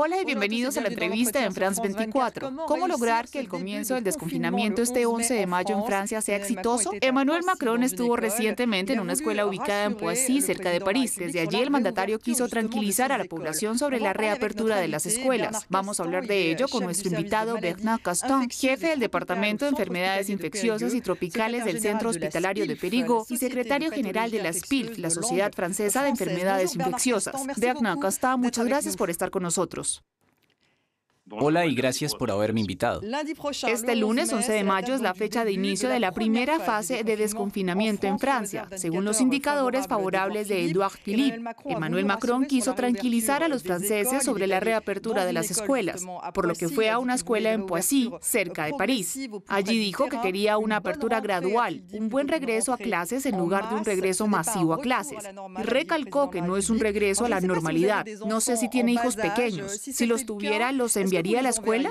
Hola y bienvenidos a la entrevista en France 24. ¿Cómo lograr que el comienzo del desconfinamiento este 11 de mayo en Francia sea exitoso? Emmanuel Macron estuvo recientemente en una escuela ubicada en Poissy, cerca de París. Desde allí el mandatario quiso tranquilizar a la población sobre la reapertura de las escuelas. Vamos a hablar de ello con nuestro invitado Bernard Castan, jefe del Departamento de Enfermedades Infecciosas y Tropicales del Centro Hospitalario de Périgueux y secretario general de la SPILF, la Sociedad Francesa de Enfermedades Infecciosas. Bernard Castan, muchas gracias por estar con nosotros. Hola y gracias por haberme invitado. Este lunes 11 de mayo es la fecha de inicio de la primera fase de desconfinamiento en Francia, según los indicadores favorables de Édouard Philippe. Emmanuel Macron quiso tranquilizar a los franceses sobre la reapertura de las escuelas, por lo que fue a una escuela en Poissy, cerca de París. Allí dijo que quería una apertura gradual, un buen regreso a clases en lugar de un regreso masivo a clases. Y recalcó que no es un regreso a la normalidad. No sé si tiene hijos pequeños. Si los tuviera, los enviaría a la escuela.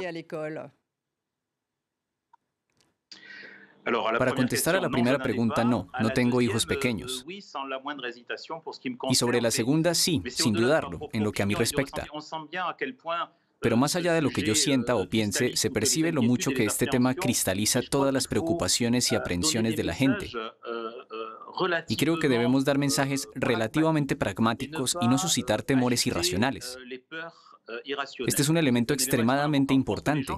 Para contestar a la primera pregunta, no tengo hijos pequeños. Y sobre la segunda, sí, sin dudarlo, en lo que a mí respecta. Pero más allá de lo que yo sienta o piense, se percibe lo mucho que este tema cristaliza todas las preocupaciones y aprehensiones de la gente. Y creo que debemos dar mensajes relativamente pragmáticos y no suscitar temores irracionales. Este es un elemento extremadamente importante.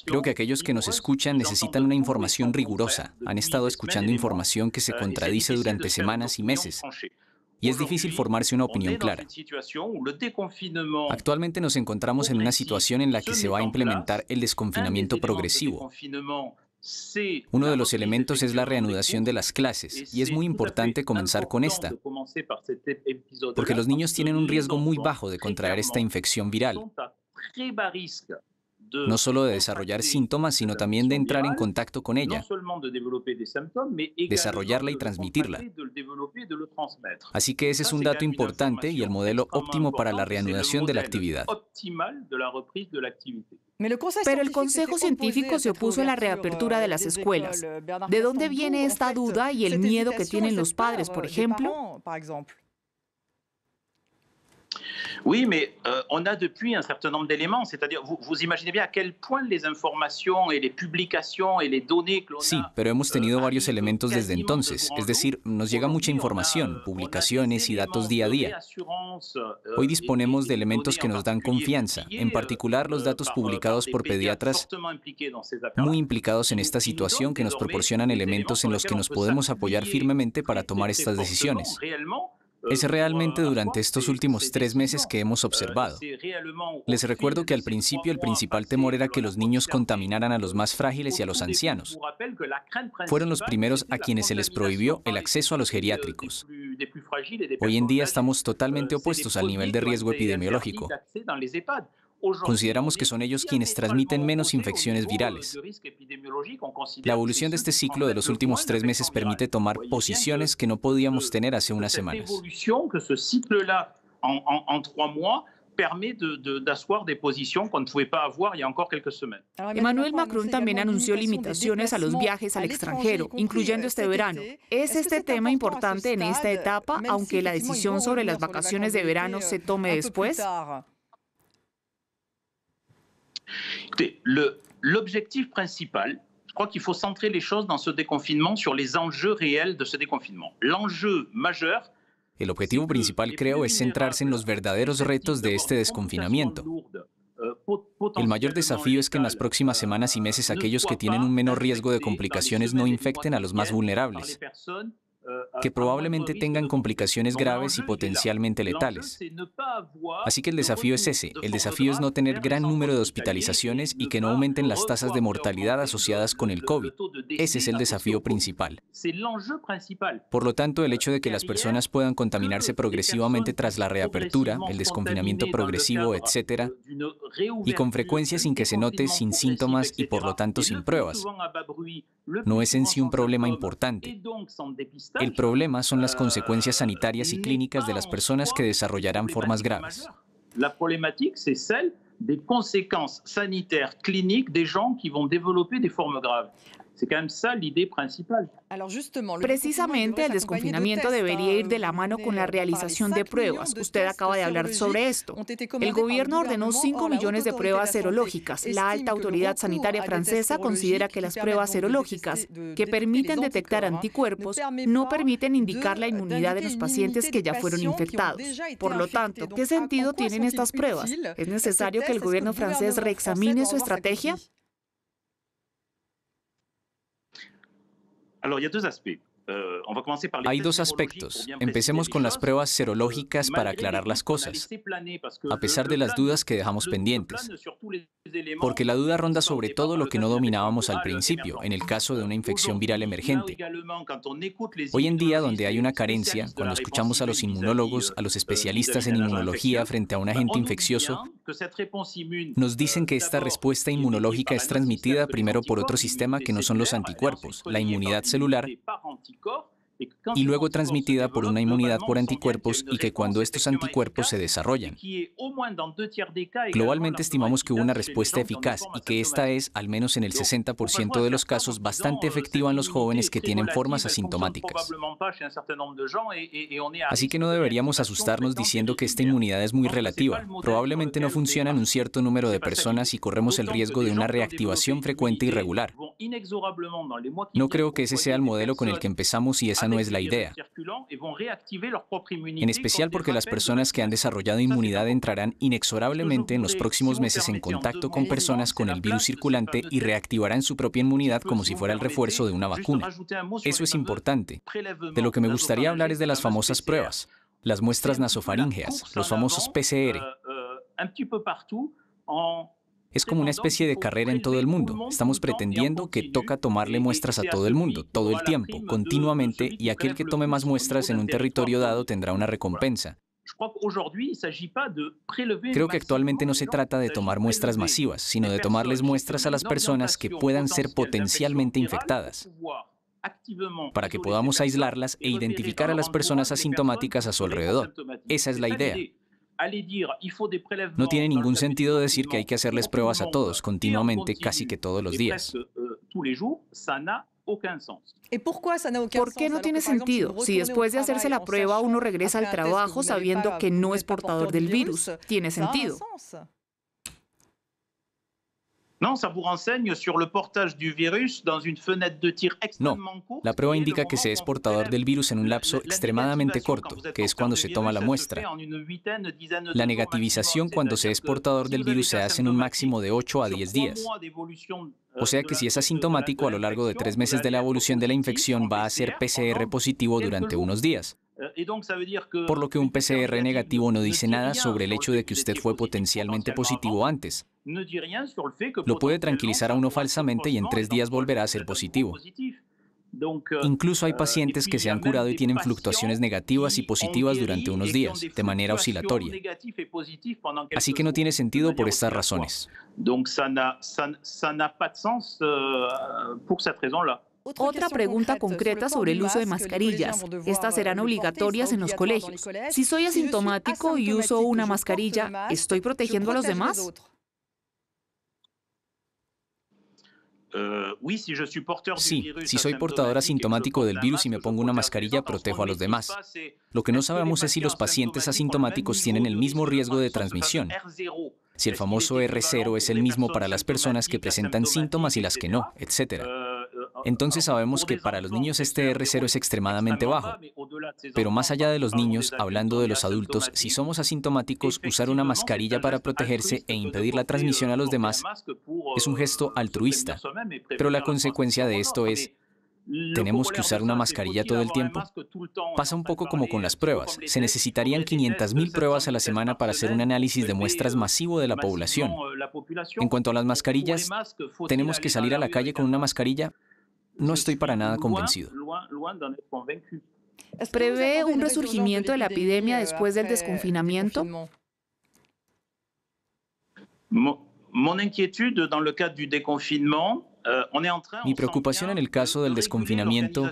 Creo que aquellos que nos escuchan necesitan una información rigurosa. Han estado escuchando información que se contradice durante semanas y meses. Y es difícil formarse una opinión clara. Actualmente nos encontramos en una situación en la que se va a implementar el desconfinamiento progresivo. Uno de los elementos es la reanudación de las clases, y es muy importante comenzar con esta, porque los niños tienen un riesgo muy bajo de contraer esta infección viral. No solo de desarrollar síntomas, sino también de entrar en contacto con ella, desarrollarla y transmitirla. Así que ese es un dato importante y el modelo óptimo para la reanudación de la actividad. Pero el Consejo Científico se opuso a la reapertura de las escuelas. ¿De dónde viene esta duda y el miedo que tienen los padres, por ejemplo? Oui, mais on a depuis un certain nombre d'éléments, c'est-à-dire, vous imaginez bien à quel point les informations et les publications et les données que l'on a... Sí, pero hemos tenido varios elementos desde entonces, es decir, nos llega mucha información, publicaciones y datos día a día. Hoy disponemos de elementos que nos dan confianza, en particular los datos publicados por pediatras muy implicados en esta situación que nos proporcionan elementos en los que nos podemos apoyar firmemente para tomar estas decisiones. Es realmente durante estos últimos 3 meses que hemos observado. Les recuerdo que al principio el principal temor era que los niños contaminaran a los más frágiles y a los ancianos. Fueron los primeros a quienes se les prohibió el acceso a los geriátricos. Hoy en día estamos totalmente opuestos al nivel de riesgo epidemiológico. Consideramos que son ellos quienes transmiten menos infecciones virales. La evolución de este ciclo de los últimos 3 meses permite tomar posiciones que no podíamos tener hace unas semanas. Emmanuel Macron también anunció limitaciones a los viajes al extranjero, incluyendo este verano. ¿Es este tema importante en esta etapa, aunque la decisión sobre las vacaciones de verano se tome después? Écoutez, l'objectif principal, je crois qu'il faut centrer les choses dans ce déconfinement sur les enjeux réels de ce déconfinement. L'enjeu majeur. El objetivo principal, creo, es centrarse en los verdaderos retos de este desconfinamiento. El mayor desafío es que en las próximas semanas y meses aquellos que tienen un menor riesgo de complicaciones no infecten a los más vulnerables, que probablemente tengan complicaciones graves y potencialmente letales. Así que el desafío es ese. El desafío es no tener gran número de hospitalizaciones y que no aumenten las tasas de mortalidad asociadas con el COVID. Ese es el desafío principal. Por lo tanto, el hecho de que las personas puedan contaminarse progresivamente tras la reapertura, el desconfinamiento progresivo, etc., y con frecuencia sin que se note, sin síntomas y por lo tanto sin pruebas, no es en sí un problema importante. El problema son las consecuencias sanitarias y clínicas de las personas que desarrollarán formas graves. La problématique, c'est celle des conséquences sanitaires cliniques des gens qui vont développer des formes graves. C'est quand même ça l'idée principale. Precisamente el desconfinamiento debería ir de la mano con la realización de pruebas. Usted acaba de hablar sobre esto. El gobierno ordenó 5 millones de pruebas serológicas. La alta autoridad sanitaria francesa considera que las pruebas serológicas, que permiten detectar anticuerpos, no permiten indicar la inmunidad de los pacientes que ya fueron infectados. Por lo tanto, ¿qué sentido tienen estas pruebas? ¿Es necesario que el gobierno francés reexamine su estrategia? Hay dos aspectos. Empecemos con las pruebas serológicas para aclarar las cosas, a pesar de las dudas que dejamos pendientes. Porque la duda ronda sobre todo lo que no dominábamos al principio, en el caso de una infección viral emergente. Hoy en día, donde hay una carencia, cuando escuchamos a los inmunólogos, a los especialistas en inmunología frente a un agente infeccioso, nos dicen que esta respuesta inmunológica es transmitida primero por otro sistema que no son los anticuerpos, la inmunidad celular, y luego transmitida por una inmunidad por anticuerpos y que cuando estos anticuerpos se desarrollan. Globalmente estimamos que hubo una respuesta eficaz y que esta es, al menos en el 60% de los casos, bastante efectiva en los jóvenes que tienen formas asintomáticas. Así que no deberíamos asustarnos diciendo que esta inmunidad es muy relativa. Probablemente no funciona en un cierto número de personas y corremos el riesgo de una reactivación frecuente y regular. No creo que ese sea el modelo con el que empezamos y esa no es la idea. En especial porque las personas que han desarrollado inmunidad entrarán inexorablemente en los próximos meses en contacto con personas con el virus circulante y reactivarán su propia inmunidad como si fuera el refuerzo de una vacuna. Eso es importante. De lo que me gustaría hablar es de las famosas pruebas, las muestras nasofaríngeas, los famosos PCR. Es como una especie de carrera en todo el mundo. Estamos pretendiendo que toca tomarle muestras a todo el mundo, todo el tiempo, continuamente, y aquel que tome más muestras en un territorio dado tendrá una recompensa. Creo que actualmente no se trata de tomar muestras masivas, sino de tomarles muestras a las personas que puedan ser potencialmente infectadas, para que podamos aislarlas e identificar a las personas asintomáticas a su alrededor. Esa es la idea. No tiene ningún sentido decir que hay que hacerles pruebas a todos, continuamente, casi que todos los días. ¿Por qué no tiene sentido? Si después de hacerse la prueba uno regresa al trabajo sabiendo que no es portador del virus, ¿tiene sentido? No, la prueba indica que se es portador del virus en un lapso extremadamente corto, que es cuando se toma la muestra. La negativización cuando se es portador del virus se hace en un máximo de 8 a 10 días. O sea que si es asintomático a lo largo de 3 meses de la evolución de la infección va a ser PCR positivo durante unos días. Por lo que un PCR negativo no dice nada sobre el hecho de que usted fue potencialmente positivo antes. Lo puede tranquilizar a uno falsamente y en 3 días volverá a ser positivo. Incluso hay pacientes que se han curado y tienen fluctuaciones negativas y positivas durante unos días, de manera oscilatoria. Así que no tiene sentido por estas razones. Otra pregunta concreta sobre el uso de mascarillas. Estas serán obligatorias en los colegios. Si soy asintomático y uso una mascarilla, ¿estoy protegiendo a los demás? Sí, si soy portador asintomático del virus y me pongo una mascarilla, protejo a los demás. Lo que no sabemos es si los pacientes asintomáticos tienen el mismo riesgo de transmisión. Si el famoso R0 es el mismo para las personas que presentan síntomas y las que no, etc. Entonces sabemos que para los niños este R0 es extremadamente bajo. Pero más allá de los niños, hablando de los adultos, si somos asintomáticos, usar una mascarilla para protegerse e impedir la transmisión a los demás es un gesto altruista. Pero la consecuencia de esto es, ¿tenemos que usar una mascarilla todo el tiempo? Pasa un poco como con las pruebas. Se necesitarían 500.000 pruebas a la semana para hacer un análisis de muestras masivo de la población. En cuanto a las mascarillas, ¿tenemos que salir a la calle con una mascarilla? No estoy para nada convencido. ¿Prevé un resurgimiento de la epidemia después del desconfinamiento? Mi preocupación en el caso del desconfinamiento,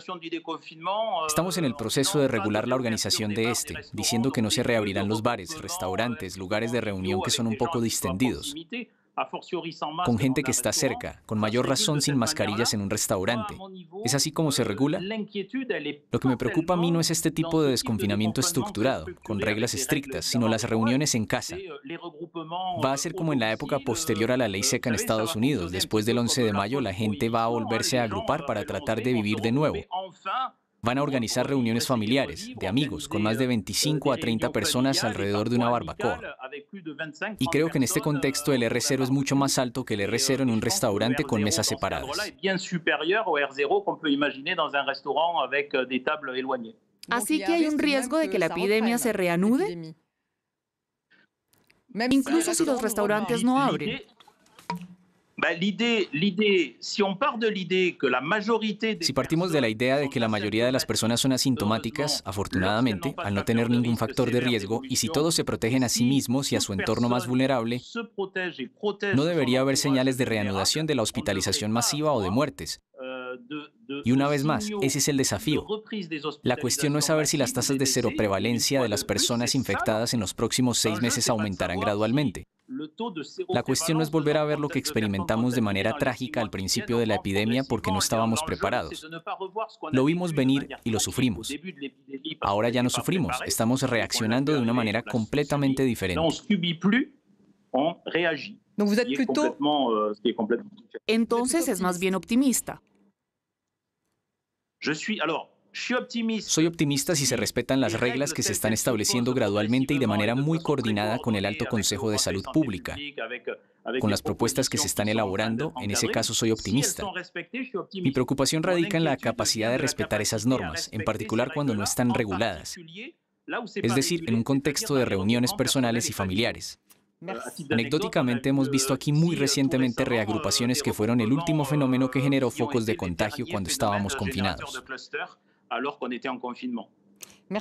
estamos en el proceso de regular la organización de este, diciendo que no se reabrirán los bares, restaurantes, lugares de reunión que son un poco distendidos. con gente que está cerca, con mayor razón sin mascarillas en un restaurante. ¿Es así como se regula? Lo que me preocupa a mí no es este tipo de desconfinamiento estructurado, con reglas estrictas, sino las reuniones en casa. Va a ser como en la época posterior a la ley seca en Estados Unidos. Después del 11 de mayo, la gente va a volverse a agrupar para tratar de vivir de nuevo. Van a organizar reuniones familiares, de amigos, con más de 25 a 30 personas alrededor de una barbacoa. Y creo que en este contexto el R0 es mucho más alto que el R0 en un restaurante con mesas separadas. Así que hay un riesgo de que la epidemia se reanude, incluso si los restaurantes no abren. Si partimos de la idea de que la mayoría de las personas son asintomáticas, afortunadamente, al no tener ningún factor de riesgo, y si todos se protegen a sí mismos y a su entorno más vulnerable, no debería haber señales de reanudación de la hospitalización masiva o de muertes. Y una vez más, ese es el desafío. La cuestión no es saber si las tasas de seroprevalencia de las personas infectadas en los próximos 6 meses aumentarán gradualmente. La cuestión no es volver a ver lo que experimentamos de manera trágica al principio de la epidemia porque no estábamos preparados. Lo vimos venir y lo sufrimos. Ahora ya no sufrimos, estamos reaccionando de una manera completamente diferente. Entonces es más bien optimista. Soy optimista si se respetan las reglas que se están estableciendo gradualmente y de manera muy coordinada con el Alto Consejo de Salud Pública. Con las propuestas que se están elaborando, en ese caso soy optimista. Mi preocupación radica en la capacidad de respetar esas normas, en particular cuando no están reguladas, es decir, en un contexto de reuniones personales y familiares. Anecdóticamente hemos visto aquí muy recientemente reagrupaciones que fueron el último fenómeno que generó focos de contagio cuando estábamos confinados.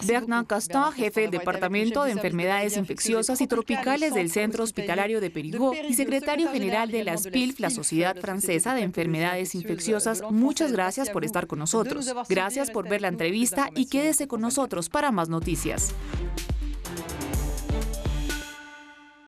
Bernard Castan, jefe del Departamento de Enfermedades Infecciosas y Tropicales del Centro Hospitalario de Périgueux y secretario general de la SPILF, la Sociedad Francesa de Enfermedades Infecciosas, muchas gracias por estar con nosotros. Gracias por ver la entrevista y quédese con nosotros para más noticias.